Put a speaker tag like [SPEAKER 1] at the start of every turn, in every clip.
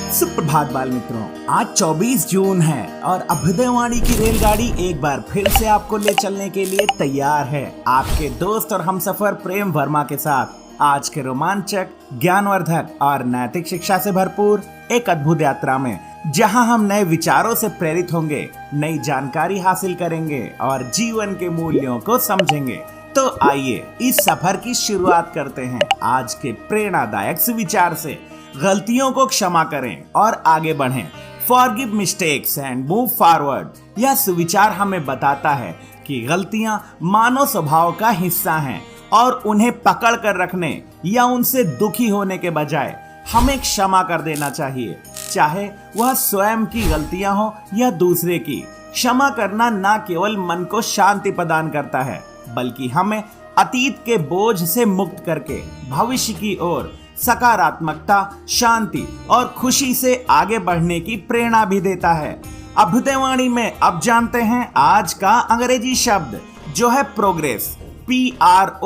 [SPEAKER 1] सुप्रभात बाल मित्रों, आज 24 जून है और अभ्युदयवाणी की रेलगाड़ी एक बार फिर से आपको ले चलने के लिए तैयार है। आपके दोस्त और हमसफर प्रेम वर्मा के साथ आज के रोमांचक, ज्ञानवर्धक और नैतिक शिक्षा से भरपूर एक अद्भुत यात्रा में, जहां हम नए विचारों से प्रेरित होंगे, नई जानकारी हासिल करेंगे और जीवन के मूल्यों को समझेंगे। तो आइए इस सफर की शुरुआत करते हैं आज के प्रेरणादायक सुविचार से। गलतियों को क्षमा करें और आगे बढ़ें। Forgive mistakes and move forward. यह सुविचार हमें बताता है कि गलतियां मानव स्वभाव का हिस्सा हैं और उन्हें पकड़ कर रखने या उनसे दुखी होने के बजाय हमें क्षमा कर देना चाहिए, चाहे वह स्वयं की गलतियां हो या दूसरे की। क्षमा करना न केवल मन को शांति प्रदान करता है, बल्कि हमें अतीत के बोझ से मुक्त करके भविष्य की ओर सकारात्मकता, शांति और खुशी से आगे बढ़ने की प्रेरणा भी देता है। अभ्युदयवाणी में अब जानते हैं आज का अंग्रेजी शब्द, जो है प्रोग्रेस। PROGRESS।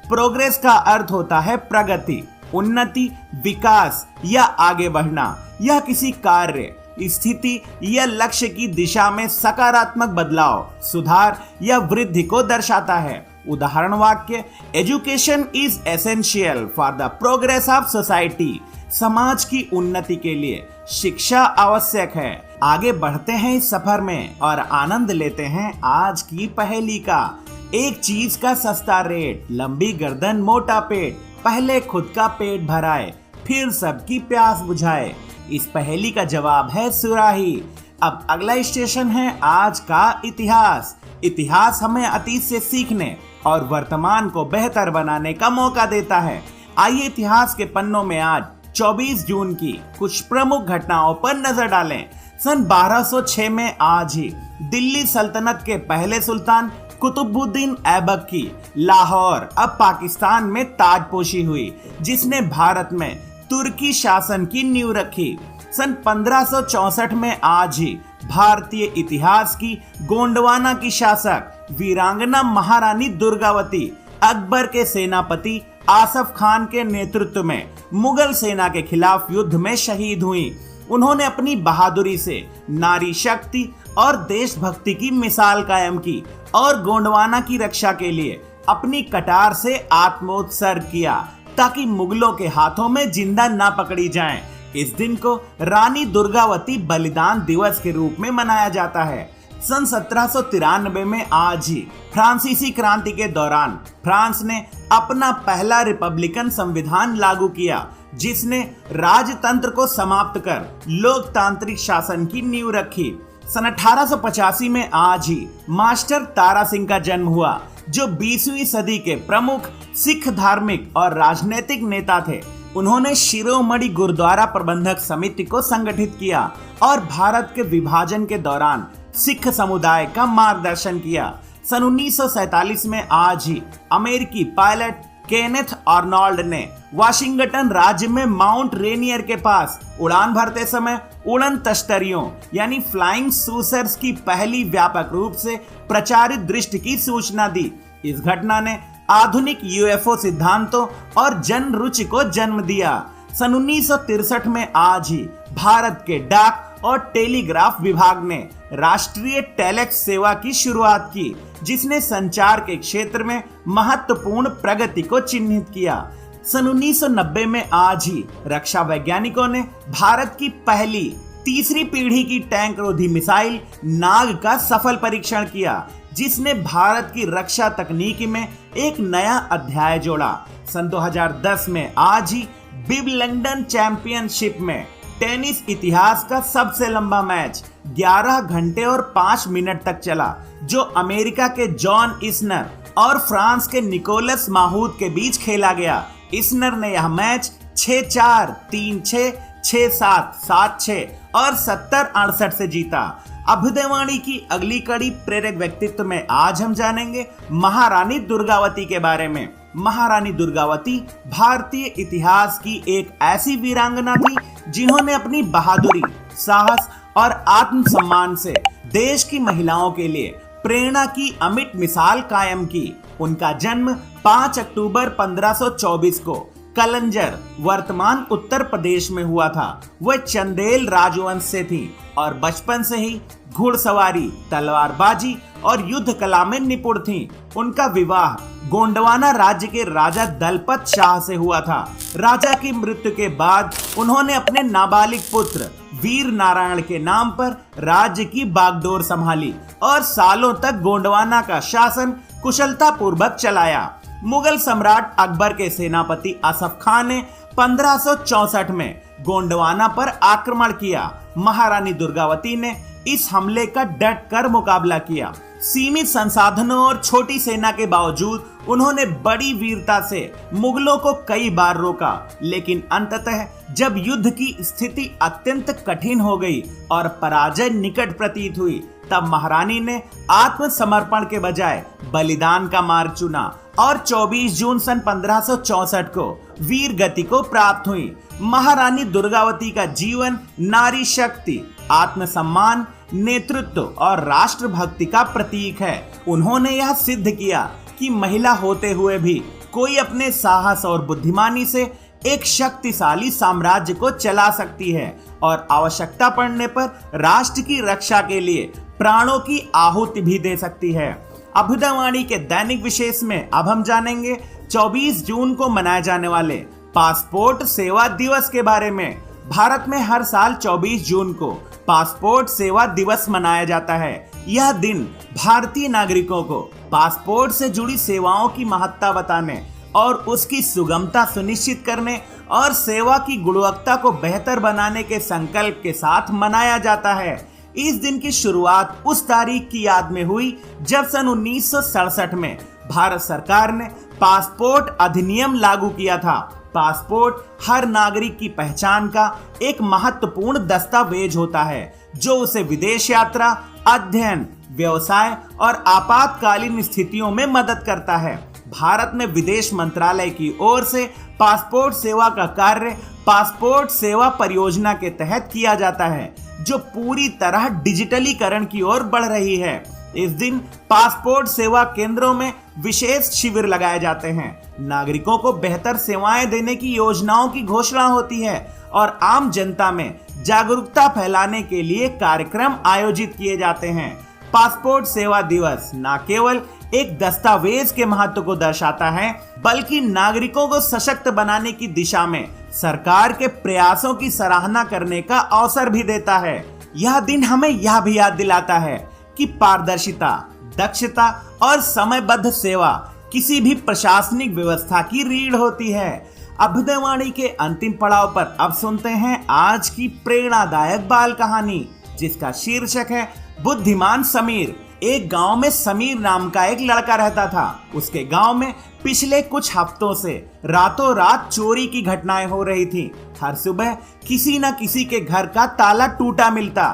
[SPEAKER 1] प्रोग्रेस का अर्थ होता है प्रगति, उन्नति, विकास या आगे बढ़ना। यह किसी कार्य, स्थिति या लक्ष्य की दिशा में सकारात्मक बदलाव, सुधार या वृद्धि को दर्शाता है। उदाहरण वाक्य, education is essential for the progress of society. समाज की उन्नति के लिए शिक्षा आवश्यक है। आगे बढ़ते हैं इस सफर में और आनंद लेते हैं आज की पहेली का। एक चीज का सस्ता रेट, लंबी गर्दन मोटा पेट, पहले खुद का पेट भराए फिर सबकी प्यास बुझाए। इस पहेली का जवाब है सुराही। अब अगला स्टेशन है आज का इतिहास। इतिहास हमें अतीत से सीखने और वर्तमान को बेहतर बनाने का मौका देता है। आइए इतिहास के पन्नों में आज 24 जून की कुछ प्रमुख घटनाओं पर नजर डालें। सन 1206 में आज ही दिल्ली सल्तनत के पहले सुल्तान कुतुबुद्दीन ऐबक की लाहौर, अब पाकिस्तान में ताजपोशी हुई, जिसने भारत में तुर्की शासन की नींव रखी। सन 1564 में आज ही भारतीय इतिहास की गोंडवाना की शासक वीरांगना महारानी दुर्गावती अकबर के सेनापति आसफ खान के नेतृत्व में मुगल सेना के खिलाफ युद्ध में शहीद हुई। उन्होंने अपनी बहादुरी से नारी शक्ति और देशभक्ति की मिसाल कायम की और गोंडवाना की रक्षा के लिए अपनी कटार से आत्मोत्सर्ग किया, ताकि मुगलों के हाथों में जिंदा ना पकड़ी जाएं। इस दिन को रानी दुर्गावती बलिदान दिवस के रूप में मनाया जाता है। सन 1793 में आज ही फ्रांसीसी क्रांति के दौरान फ्रांस ने अपना पहला रिपब्लिकन संविधान लागू किया, जिसने राजतंत्र को समाप्त कर लोकतांत्रिक शासन की नींव रखी। सन 1885 में आज ही मास्टर तारा सिंह का जन्म हुआ, जो 20वीं सदी के प्रमुख सिख धार्मिक और राजनीतिक नेता थे। उन्होंने शिरोमणि गुरुद्वारा प्रबंधक समिति को संगठित किया और भारत के विभाजन के दौरान सिख समुदाय का मार्गदर्शन किया। सन 1947 में आज ही अमेरिकी पायलट केनेथ आर्नोल्ड ने वाशिंगटन राज्य में माउंट रेनियर के पास उड़ान भरते समय उड़न तश्तरियों यानी फ्लाइंग सूसर्स की पहली व्यापक रूप से प्रचारित दृष्टि की सूचना दी। इस घटना ने आधुनिक यूएफओ सिद्धांतों और जन रुचि को जन्म दिया। सन 1963 में आज ही भारत के डाक और टेलीग्राफ विभाग ने राष्ट्रीय टेलेक्स सेवा की शुरुआत की, जिसने संचार के क्षेत्र में महत्वपूर्ण प्रगति को चिन्हित किया। सन 1990 में आज ही रक्षा वैज्ञानिकों ने भारत की पहली तीसरी पीढ़ी की टैंक रोधी मिसाइल नाग का सफल परीक्षण किया, जिसने भारत की रक्षा तकनीकी में एक नया अध्याय जोड़ा। सन 2010 में आज ही विंबलडन चैंपियनशिप में टेनिस इतिहास का सबसे लंबा मैच 11 घंटे और 5 मिनट तक चला, जो अमेरिका के जॉन इस्नर और फ्रांस के निकोलस माहूत के बीच खेला गया। इस्नर ने यह मैच 6-4, 3-6, 6-7, 7-6 और 70-68 से जीता। अभ्युदयवाणी की अगली कड़ी प्रेरक व्यक्तित्व में आज हम जानेंगे महारानी दुर्गावती के बारे में। महारानी दुर्गावती भारतीय इतिहास की एक ऐसी वीरांगना थी, जिन्होंने अपनी बहादुरी, साहस और आत्मसम्मान से देश की महिलाओं के लिए प्रेरणा की अमिट मिसाल कायम की। उनका जन्म 5 अक्टूबर 1524 को कलंजर वर्तमान उत्तर प्रदेश में हुआ था। वह चंदेल राजवंश से थी और बचपन से ही घुड़सवारी, तलवारबाजी और युद्ध कला में निपुण थी। उनका विवाह गोंडवाना राज्य के राजा दलपत शाह से हुआ था। राजा की मृत्यु के बाद उन्होंने अपने नाबालिग पुत्र वीर नारायण के नाम पर राज्य की बागडोर संभाली और सालों तक गोंडवाना का शासन कुशलता पूर्वक चलाया। मुगल सम्राट अकबर के सेनापति असफ खान ने 1564 में गोंडवाना पर आक्रमण किया। महारानी दुर्गावती ने इस हमले का डट कर मुकाबला किया। सीमित संसाधनों और छोटी सेना के बावजूद उन्होंने बड़ी वीरता से मुगलों को कई बार रोका, लेकिन अंततः जब युद्ध की स्थिति अत्यंत कठिन हो गई और पराजय निकट प्रतीत हुई, तब महारानी ने आत्मसमर्पण के बजाय बलिदान का मार्ग चुना और 24 जून सन 1564 को वीर गति को प्राप्त हुई। महारानी दुर्गावती का जीवन नारी शक्ति, आत्मसम्मान, नेतृत्व और राष्ट्रभक्ति का प्रतीक है। उन्होंने यह सिद्ध किया कि महिला होते हुए भी कोई अपने साहस और बुद्धिमानी से एक शक्तिशाली साम्राज्य को चला सकती है और आवश्यकता पड़ने पर राष्ट्र की रक्षा के लिए प्राणों की आहुति भी दे सकती है। अभ्युदयवाणी के दैनिक विशेष में अब हम जानेंगे 24 जून को मनाए जाने वाले पासपोर्ट सेवा दिवस के बारे में। भारत में हर साल 24 जून को पासपोर्ट सेवा दिवस मनाया जाता है। यह दिन भारतीय नागरिकों को पासपोर्ट से जुड़ी सेवाओं की महत्ता बताने और उसकी सुगमता सुनिश्चित करने और सेवा की गुणवत्ता को बेहतर बनाने के संकल्प के साथ मनाया जाता है। इस दिन की शुरुआत उस तारीख की याद में हुई जब सन 1967 में भारत सरकार ने पासपोर्ट अधिनियम लागू किया था। पासपोर्ट हर नागरिक की पहचान का एक महत्वपूर्ण दस्तावेज होता है जो उसे विदेश यात्रा, अध्ययन, व्यवसाय और आपातकालीन स्थितियों में मदद करता है। भारत में विदेश मंत्रालय की ओर से पासपोर्ट सेवा का कार्य पासपोर्ट सेवा परियोजना के तहत किया जाता है, जो पूरी तरह डिजिटलीकरण की ओर बढ़ रही है। इस दिन पासपोर्ट सेवा केंद्रों में विशेष शिविर लगाए जाते हैं, नागरिकों को बेहतर सेवाएं देने की योजनाओं की घोषणा होती है और आम जनता में जागरूकता फैलाने के लिए कार्यक्रम आयोजित किए जाते हैं। पासपोर्ट सेवा दिवस न केवल एक दस्तावेज के महत्व को दर्शाता है, बल्कि नागरिकों को सशक्त बनाने की दिशा में सरकार के प्रयासों की सराहना करने का अवसर भी देता है। यह दिन हमें यह भी याद दिलाता है कि पारदर्शिता, दक्षता और समयबद्ध सेवा किसी भी प्रशासनिक व्यवस्था की रीढ़ होती है। अभ्युदयवाणी के अंतिम पड़ाव पर अब सुनते हैं आज की प्रेरणादायक बाल कहानी, जिसका शीर्षक है बुद्धिमान समीर। एक गांव में समीर नाम का एक लड़का रहता था। उसके गांव में पिछले कुछ हफ्तों से रातों रात चोरी की घटनाएं हो रही थीं। हर सुबह किसी न किसी के घर का ताला टूटा मिलता।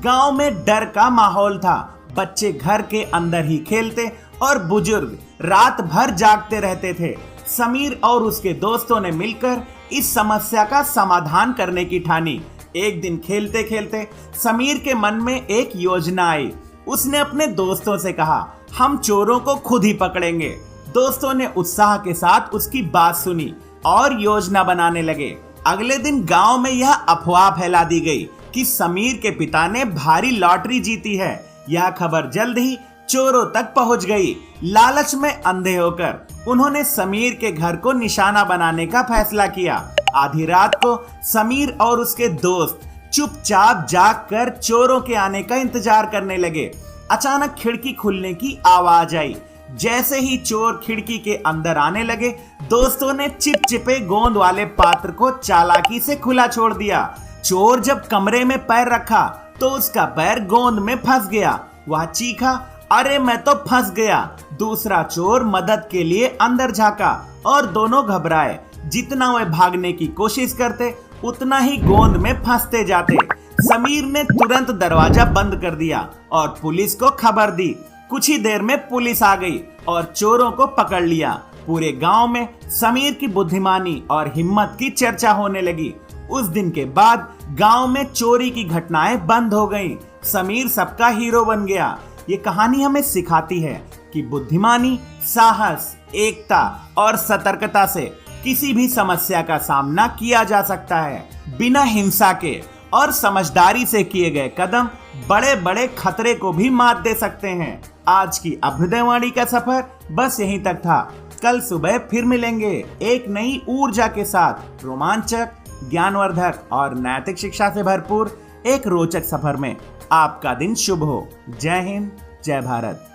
[SPEAKER 1] गांव में डर का माहौल था। बच्चे घर के अंदर ही खेलते और बुजुर्ग रात भर जागते रहते थे। समीर और उसके दोस्तों ने मिलकर इस समस्या का समाधान करने की ठानी। एक दिन खेलते खेलते समीर के मन में एक योजना आई। उसने अपने दोस्तों से कहा, हम चोरों को खुद ही पकड़ेंगे। दोस्तों ने उत्साह के साथ उसकी बात सुनी और योजना बनाने लगे। अगले दिन गांव में यह अफवाह फैला दी गई कि समीर के पिता ने भारी लॉटरी जीती है। यह खबर जल्द ही चोरों तक पहुंच गई। लालच में अंधे होकर उन्होंने समीर के घर को निशाना बनाने का फैसला किया। आधी रात को समीर और उसके दोस्त चुपचाप जागकर चोरों के आने का इंतजार करने लगे। अचानक खिड़की खुलने की आवाज आई। जैसे ही चोर खिड़की के अंदर आने लगे, दोस्तों ने चिपचिपे गोंद वाले पात्र को चालाकी से खुला छोड़ दिया। चोर जब कमरे में पैर रखा तो उसका पैर गोंद में फंस गया। वह चीखा, अरे मैं तो फंस गया। दूसरा चोर मदद के लिए अंदर झांका और दोनों घबराए। जितना वे भागने की कोशिश करते उतना ही गोंद में फंसते जाते। समीर ने तुरंत दरवाजा बंद कर दिया और पुलिस को खबर दी। कुछ ही देर में पुलिस आ गई और चोरों को पकड़ लिया। पूरे गांव में समीर की बुद्धिमानी और हिम्मत की चर्चा होने लगी। उस दिन के बाद गांव में चोरी की घटनाएं बंद हो गईं। समीर सबका हीरो बन गया। ये कहानी हमें सिखाती है कि बुद्धिमानी, साहस, एकता और सतर्कता से किसी भी समस्या का सामना किया जा सकता है। बिना हिंसा के और समझदारी से किए गए कदम बड़े बड़े खतरे को भी मात दे सकते हैं। आज की अभ्युदयवाणी का सफर बस यहीं तक था। कल सुबह फिर मिलेंगे एक नई ऊर्जा के साथ, रोमांचक, ज्ञानवर्धक और नैतिक शिक्षा से भरपूर एक रोचक सफर में। आपका दिन शुभ हो। जय हिंद, जय भारत।